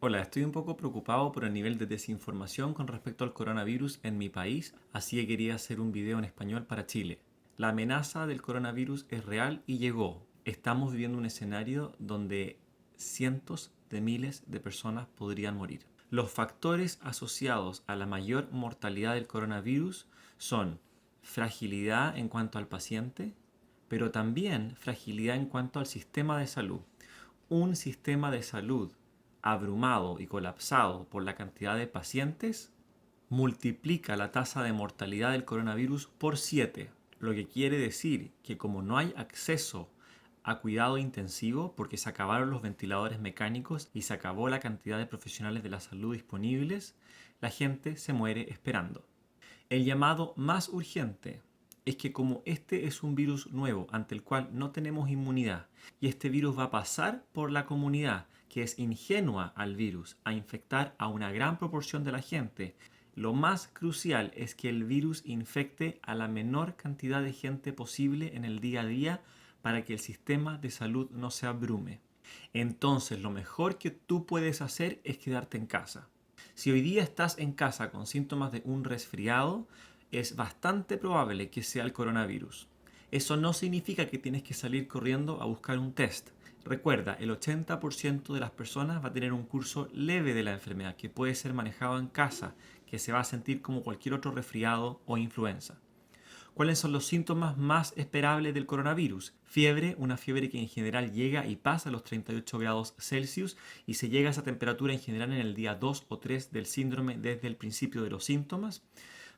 Hola, estoy un poco preocupado por el nivel de desinformación con respecto al coronavirus en mi país, así que quería hacer un video en español para Chile. La amenaza del coronavirus es real y llegó. Estamos viviendo un escenario donde cientos de miles de personas podrían morir. Los factores asociados a la mayor mortalidad del coronavirus son fragilidad en cuanto al paciente, pero también fragilidad en cuanto al sistema de salud. Un sistema de salud abrumado y colapsado por la cantidad de pacientes multiplica la tasa de mortalidad del coronavirus por 7, lo que quiere decir que como no hay acceso a cuidado intensivo porque se acabaron los ventiladores mecánicos y se acabó la cantidad de profesionales de la salud disponibles, la gente se muere esperando. El llamado más urgente es que como este es un virus nuevo ante el cual no tenemos inmunidad y este virus va a pasar por la comunidad que es ingenua al virus a infectar a una gran proporción de la gente, lo más crucial es que el virus infecte a la menor cantidad de gente posible en el día a día para que el sistema de salud no se abrume. Entonces, lo mejor que tú puedes hacer es quedarte en casa. Si hoy día estás en casa con síntomas de un resfriado, es bastante probable que sea el coronavirus. Eso no significa que tienes que salir corriendo a buscar un test. Recuerda, el 80% de las personas va a tener un curso leve de la enfermedad que puede ser manejado en casa, que se va a sentir como cualquier otro resfriado o influenza. ¿Cuáles son los síntomas más esperables del coronavirus? Fiebre, una fiebre que en general llega y pasa los 38 grados Celsius y se llega a esa temperatura en general en el día 2 o 3 del síndrome desde el principio de los síntomas.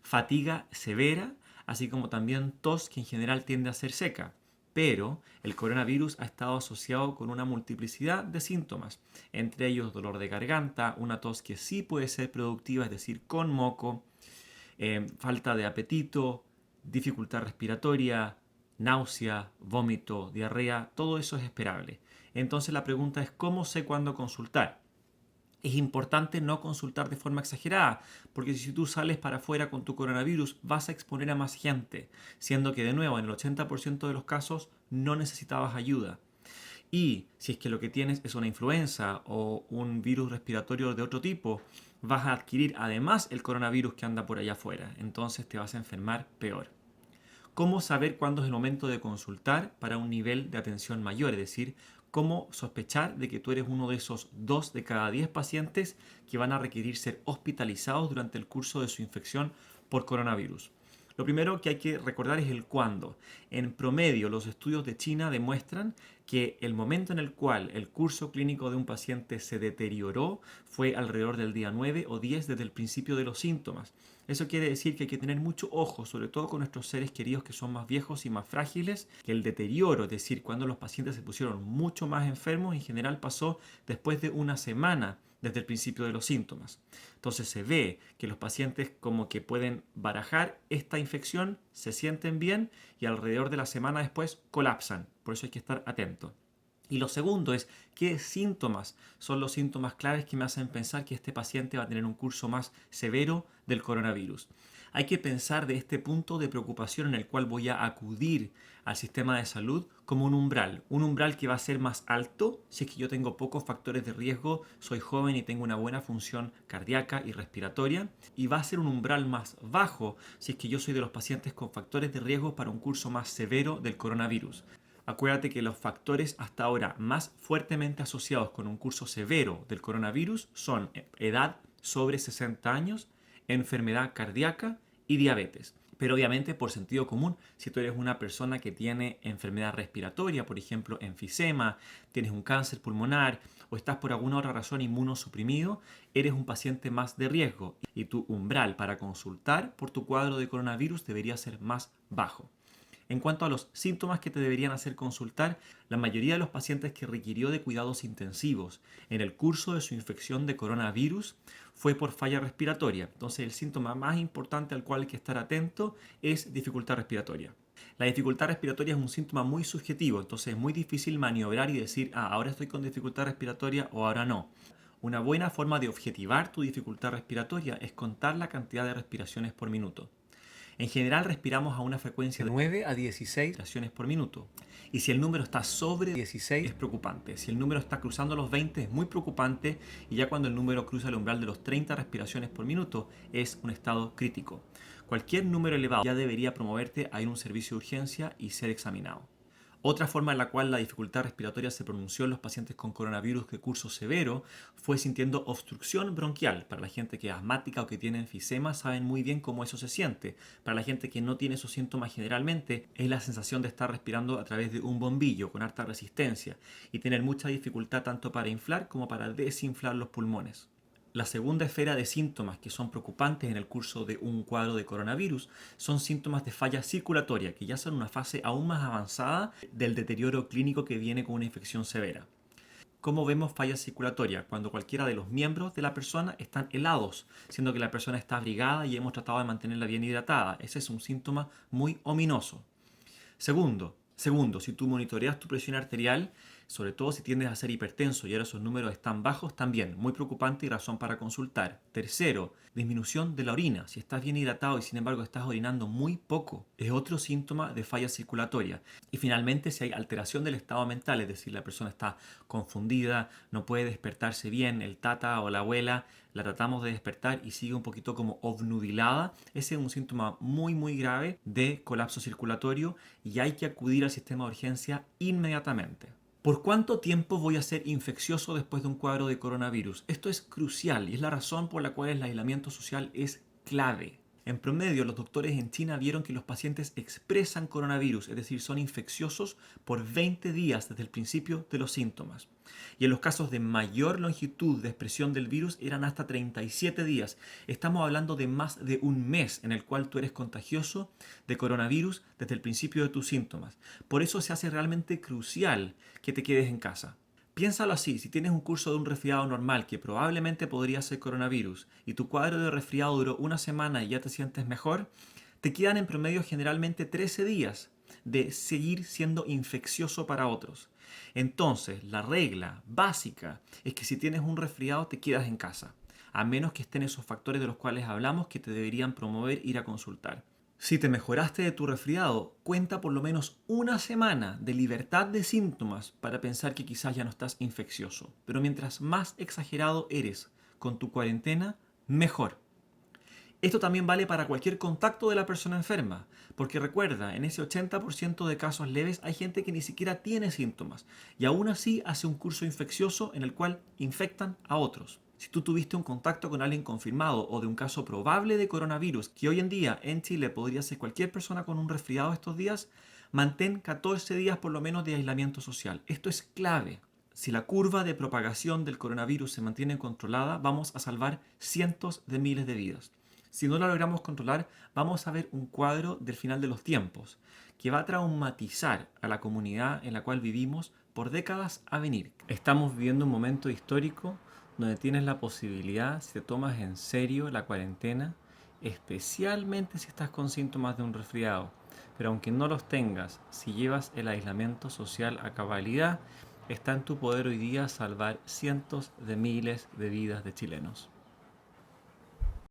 Fatiga severa, así como también tos que en general tiende a ser seca. Pero el coronavirus ha estado asociado con una multiplicidad de síntomas, entre ellos dolor de garganta, una tos que sí puede ser productiva, es decir, con moco, falta de apetito, dificultad respiratoria, náusea, vómito, diarrea, todo eso es esperable. Entonces la pregunta es ¿cómo sé cuándo consultar? Es importante no consultar de forma exagerada, porque si tú sales para afuera con tu coronavirus vas a exponer a más gente, siendo que de nuevo en el 80% de los casos no necesitabas ayuda. Y si es que lo que tienes es una influenza o un virus respiratorio de otro tipo, vas a adquirir además el coronavirus que anda por allá afuera. Entonces te vas a enfermar peor. ¿Cómo saber cuándo es el momento de consultar para un nivel de atención mayor? Es decir, cómo sospechar de que tú eres uno de esos 2 de cada 10 pacientes que van a requerir ser hospitalizados durante el curso de su infección por coronavirus. Lo primero que hay que recordar es el cuándo. En promedio, los estudios de China demuestran que el momento en el cual el curso clínico de un paciente se deterioró fue alrededor del día 9 o 10 desde el principio de los síntomas. Eso quiere decir que hay que tener mucho ojo, sobre todo con nuestros seres queridos que son más viejos y más frágiles, que el deterioro, es decir, cuando los pacientes se pusieron mucho más enfermos, en general pasó después de una semana desde el principio de los síntomas. Entonces se ve que los pacientes como que pueden barajar esta infección, se sienten bien y alrededor de la semana después colapsan. Por eso hay que estar atento. Y lo segundo es qué síntomas son los síntomas claves que me hacen pensar que este paciente va a tener un curso más severo del coronavirus. Hay que pensar de este punto de preocupación en el cual voy a acudir al sistema de salud como un umbral que va a ser más alto si es que yo tengo pocos factores de riesgo, soy joven y tengo una buena función cardíaca y respiratoria, y va a ser un umbral más bajo si es que yo soy de los pacientes con factores de riesgo para un curso más severo del coronavirus. Acuérdate que los factores hasta ahora más fuertemente asociados con un curso severo del coronavirus son edad sobre 60 años, enfermedad cardíaca y diabetes. Pero obviamente por sentido común, si tú eres una persona que tiene enfermedad respiratoria, por ejemplo enfisema, tienes un cáncer pulmonar o estás por alguna otra razón inmunosuprimido, eres un paciente más de riesgo y tu umbral para consultar por tu cuadro de coronavirus debería ser más bajo. En cuanto a los síntomas que te deberían hacer consultar, la mayoría de los pacientes que requirió de cuidados intensivos en el curso de su infección de coronavirus fue por falla respiratoria. Entonces el síntoma más importante al cual hay que estar atento es dificultad respiratoria. La dificultad respiratoria es un síntoma muy subjetivo, entonces es muy difícil maniobrar y decir, ahora estoy con dificultad respiratoria o ahora no. Una buena forma de objetivar tu dificultad respiratoria es contar la cantidad de respiraciones por minuto. En general respiramos a una frecuencia de 9 a 16 respiraciones por minuto. Y si el número está sobre 16 es preocupante. Si el número está cruzando los 20 es muy preocupante. Y ya cuando el número cruza el umbral de los 30 respiraciones por minuto es un estado crítico. Cualquier número elevado ya debería promoverte a ir a un servicio de urgencia y ser examinado. Otra forma en la cual la dificultad respiratoria se pronunció en los pacientes con coronavirus de curso severo fue sintiendo obstrucción bronquial. Para la gente que es asmática o que tiene enfisema saben muy bien cómo eso se siente. Para la gente que no tiene esos síntomas generalmente es la sensación de estar respirando a través de un bombillo con harta resistencia y tener mucha dificultad tanto para inflar como para desinflar los pulmones. La segunda esfera de síntomas que son preocupantes en el curso de un cuadro de coronavirus son síntomas de falla circulatoria, que ya son una fase aún más avanzada del deterioro clínico que viene con una infección severa. ¿Cómo vemos falla circulatoria? Cuando cualquiera de los miembros de la persona están helados, siendo que la persona está abrigada y hemos tratado de mantenerla bien hidratada. Ese es un síntoma muy ominoso. Segundo, si tú monitoreas tu presión arterial, sobre todo si tiendes a ser hipertenso y ahora esos números están bajos, también muy preocupante y razón para consultar. Tercero, disminución de la orina. Si estás bien hidratado y sin embargo estás orinando muy poco, es otro síntoma de falla circulatoria. Y finalmente, si hay alteración del estado mental, es decir, la persona está confundida, no puede despertarse bien, el tata o la abuela la tratamos de despertar y sigue un poquito como obnudilada, ese es un síntoma muy grave de colapso circulatorio y hay que acudir al sistema de urgencia inmediatamente. ¿Por cuánto tiempo voy a ser infeccioso después de un cuadro de coronavirus? Esto es crucial y es la razón por la cual el aislamiento social es clave. En promedio, los doctores en China vieron que los pacientes expresan coronavirus, es decir, son infecciosos por 20 días desde el principio de los síntomas. Y en los casos de mayor longitud de expresión del virus eran hasta 37 días. Estamos hablando de más de un mes en el cual tú eres contagioso de coronavirus desde el principio de tus síntomas. Por eso se hace realmente crucial que te quedes en casa. Piénsalo así, si tienes un curso de un resfriado normal que probablemente podría ser coronavirus y tu cuadro de resfriado duró una semana y ya te sientes mejor, te quedan en promedio generalmente 13 días de seguir siendo infeccioso para otros. Entonces, la regla básica es que si tienes un resfriado te quedas en casa, a menos que estén esos factores de los cuales hablamos que te deberían promover ir a consultar. Si te mejoraste de tu resfriado, cuenta por lo menos una semana de libertad de síntomas para pensar que quizás ya no estás infeccioso. Pero mientras más exagerado eres con tu cuarentena, mejor. Esto también vale para cualquier contacto de la persona enferma, porque recuerda, en ese 80% de casos leves hay gente que ni siquiera tiene síntomas y aún así hace un curso infeccioso en el cual infectan a otros. Si tú tuviste un contacto con alguien confirmado o de un caso probable de coronavirus, que hoy en día en Chile podría ser cualquier persona con un resfriado estos días, mantén 14 días por lo menos de aislamiento social. Esto es clave. Si la curva de propagación del coronavirus se mantiene controlada, vamos a salvar cientos de miles de vidas. Si no la logramos controlar, vamos a ver un cuadro del final de los tiempos, que va a traumatizar a la comunidad en la cual vivimos por décadas a venir. Estamos viviendo un momento histórico donde tienes la posibilidad, si te tomas en serio la cuarentena, especialmente si estás con síntomas de un resfriado, pero aunque no los tengas, si llevas el aislamiento social a cabalidad, está en tu poder hoy día salvar cientos de miles de vidas de chilenos.